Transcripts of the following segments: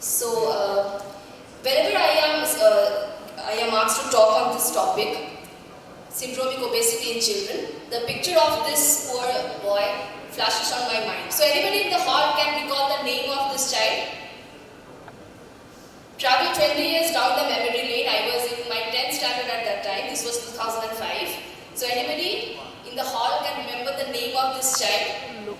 So, whenever I am asked to talk on this topic, syndromic obesity in children, the picture of this poor boy flashes on my mind. So, anybody in the hall can recall the name of this child? Travel 20 years down the memory lane. I was in my 10th standard at that time. This was 2005. So, anybody in the hall can remember the name of this child?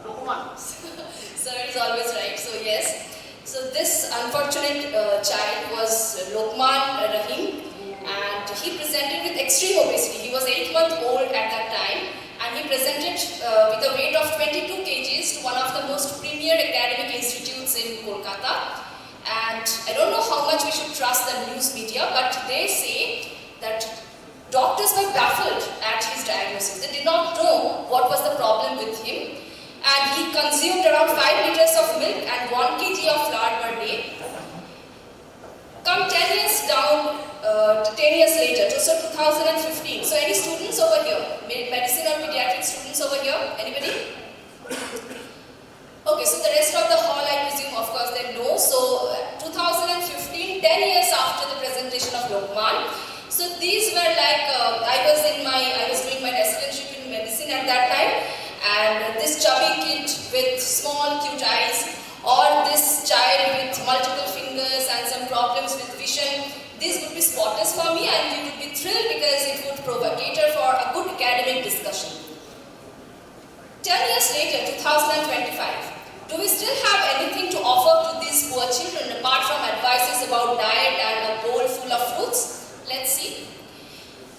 Lokman. Sir is always right. So, yes. So, this unfortunate child was Lokman Rahim, and he presented with extreme obesity. He was 8 months old at that time, and he presented with a weight of 22 kgs to one of the most premier academic institutes in Kolkata. And I don't know how much we should trust the news media, but they say that doctors were baffled at his diagnosis. They did not know what was the problem with him. And he consumed around 5 liters of milk and 1 kg of flour per day. Come 10 years down, 10 years later, so 2015. So any students over here? Medicine or pediatric students over here? Anybody? Okay, so the rest of the hall, I presume, of course, they know. So 2015, 10 years after the presentation of Lokman. So these were like, I was doing my residentship in medicine at that time. And this chubby kid with small cute eyes, or this child with multiple fingers and some problems with vision, this would be spotless for me, and we would be thrilled because it would cater for a good academic discussion. 10 years later, 2025, do we still have anything to offer to these poor children apart from advices about diet and a bowl full of fruits? Let's see.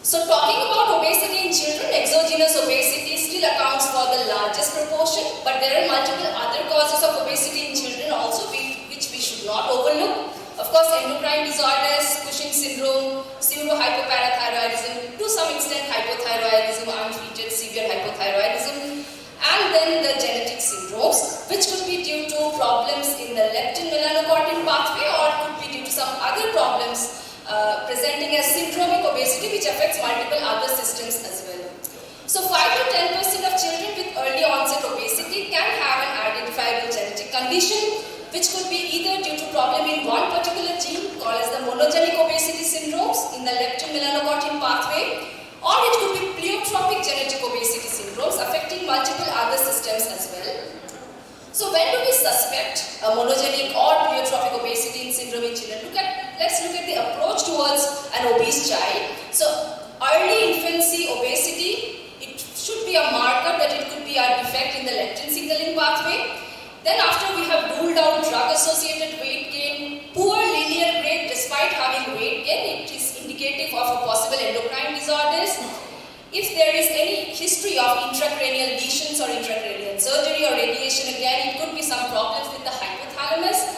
So talking about obesity in children, exogenous obesity still accounts for the largest proportion, but there are multiple other causes of obesity in children also which we should not overlook. Of course, endocrine disorders, Cushing syndrome, pseudo-hypoparathyroidism, to some extent hypothyroidism, untreated severe hypothyroidism, and then the genetic syndromes, which could be due to problems in the leptin-melanocortin pathway or could be due to some other problems presenting as syndromic obesity, which affects multiple other systems as well. So 5 to 10% of children with early onset obesity can have an identifiable genetic condition, which could be either due to problem in one particular gene called as the monogenic obesity syndromes in the leptin-melanocortin pathway, or it could be pleiotropic genetic obesity syndromes affecting multiple other systems as well. So when do we suspect a monogenic or pleiotropic obesity in syndromic children? Let's look at the approach towards an obese child. So early infancy obesity, it should be a marker that it could be a defect in the leptin signaling pathway. Then after we have ruled out drug-associated weight gain, poor linear growth despite having weight gain, it is indicative of a possible endocrine disorders. If there is any history of intracranial lesions or intracranial surgery or radiation, again, it could be some problems with the hypothalamus.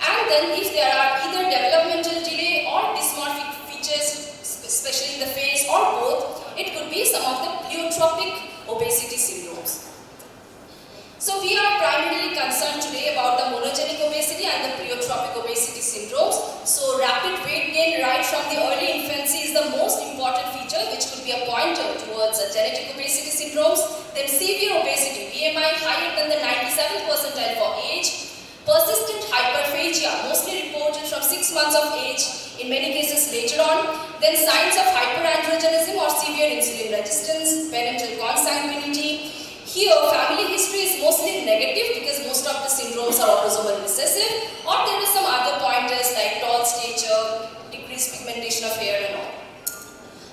And then if there are either developmental delay or dysmorphic features, especially in the face or both, it could be some of the pleiotropic obesity syndromes. So we are primarily concerned today about the monogenic obesity and the pleiotropic obesity syndromes. So rapid weight gain right from the early infancy is the most important feature, which could be a pointer towards genetic obesity syndromes. Then severe obesity, BMI higher than the 97th percentile for age. Persistent hyperphagia, mostly reported from 6 months of age, in many cases later on. Then signs of hyperandrogenism or severe insulin resistance, parental consanguinity. Here, family history is mostly negative because most of the syndromes are autosomal recessive, or there are some other pointers like tall stature, decreased pigmentation of hair and all.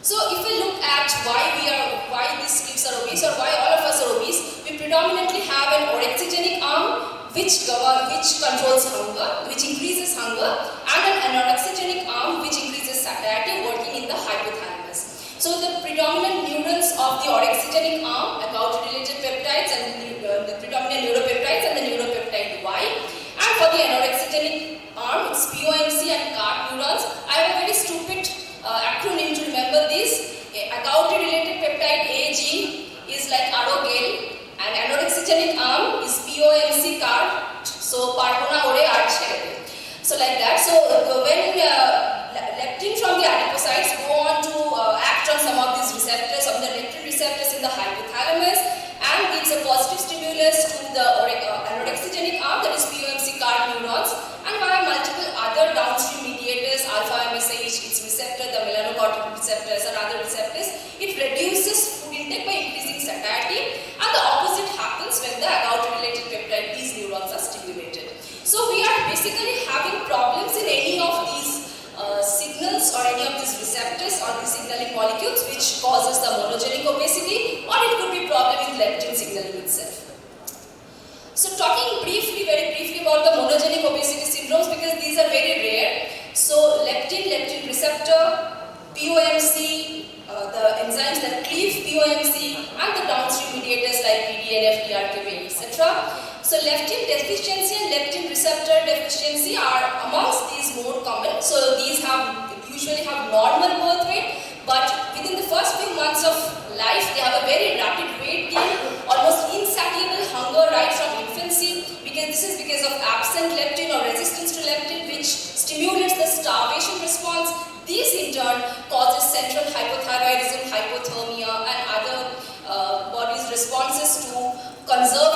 So if we look at why these kids are obese or why all of us are obese, we predominantly have an orexigenic arm which controls hunger, which increases hunger, and an anorexigenic arm which increases satiety working in the hypothalamus. So the predominant neurons of the orexigenic arm are gout-related peptides and the predominant neuropeptides and the neuropeptide Y. And for the anorexigenic arm, it's POMC and CART neurons. I have a very stupid acronym to remember this. A gout-related peptide A gene is like arogale, and anorexigenic arm is POMC CART. So parpona ore arche. So like that. So when leptin from the adipocytes go on to act on some of these receptors, of the leptin receptors in the hypothalamus, and gives a positive stimulus to the anorexigenic arm, that is POMC CART neurons, and via basically having problems in any of these signals or any of these receptors or the signaling molecules which causes the monogenic obesity, or it could be problem in leptin signaling itself. So talking briefly, very briefly about the monogenic obesity syndromes, because these are very rare. So leptin receptor, POMC, the enzymes that cleave POMC, and the downstream mediators like BDNF, DRKB, etc. So leptin deficiency and leptin receptor deficiency are amongst these more common. So these usually have normal birth weight, but within the first few months of life, they have a very rapid weight gain, almost insatiable hunger right from infancy, because this is because of absent leptin or resistance to leptin, which stimulates the starvation response. These in turn causes central hypothyroidism, hypothermia, and other body's responses to conserve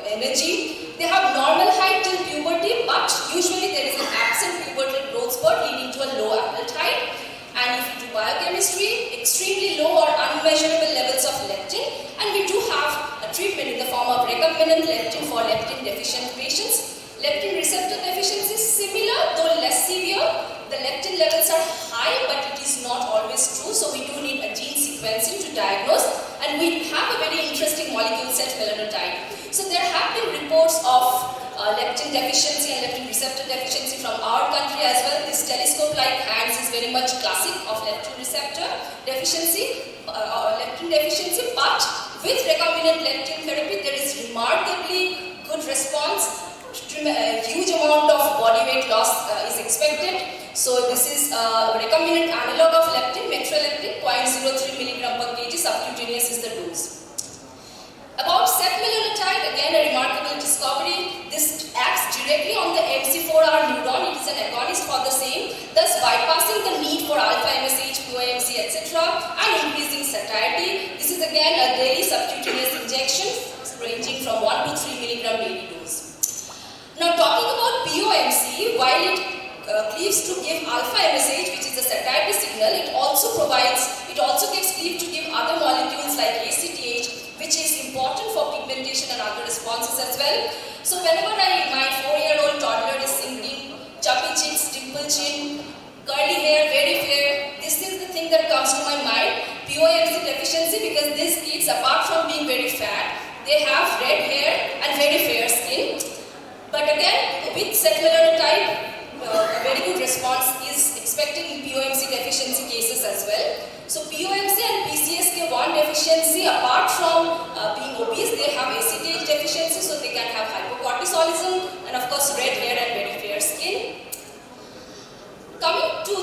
energy. They have normal height till puberty, but usually there is an absent pubertal growth spurt leading to a low adult height. And if you do biochemistry, extremely low or unmeasurable levels of leptin, and we do have a treatment in the form of recombinant leptin for leptin deficient patients. Leptin receptor deficiency is similar, though less severe. The leptin levels are high, but it is not always true, so we do need a gene sequencing to diagnose, and we have a very interesting molecule set, melanotype. So there have been reports of leptin deficiency and leptin receptor deficiency from our country as well. This telescope-like hands is very much classic of leptin receptor deficiency, but with recombinant leptin therapy, there is remarkably good response. A huge amount of body weight loss is expected. So this is a recombinant analog of leptin, metroleptin, 0.03 mg per kg, subcutaneous is the dose. About setmelanotide, again a remarkable discovery. This acts directly on the MC4R neuron. It is an agonist for the same, thus bypassing the need for alpha MSH, POMC, etc. and increasing satiety. This is again a daily subcutaneous injection ranging from 1 to 3 mg daily dose. Now talking about POMC, while it cleaves to give alpha MSH, which is a satiety signal, it also gets cleaved to give other molecules like ACTH, which is important for pigmentation and other responses as well. So whenever my 4-year-old toddler is singing chubby cheeks, dimple chin, curly hair, very fair, this is the thing that comes to my mind, POMC deficiency, because these kids, apart from being very fat, they have red hair and very fair skin. But again, with setmelanotide, a very good response is expected in POMC deficiency cases as well. So POMC and PCSK1 deficiency, apart from being obese, they have ACTH deficiency, so they can have hypocortisolism and of course red hair and very fair skin. Coming to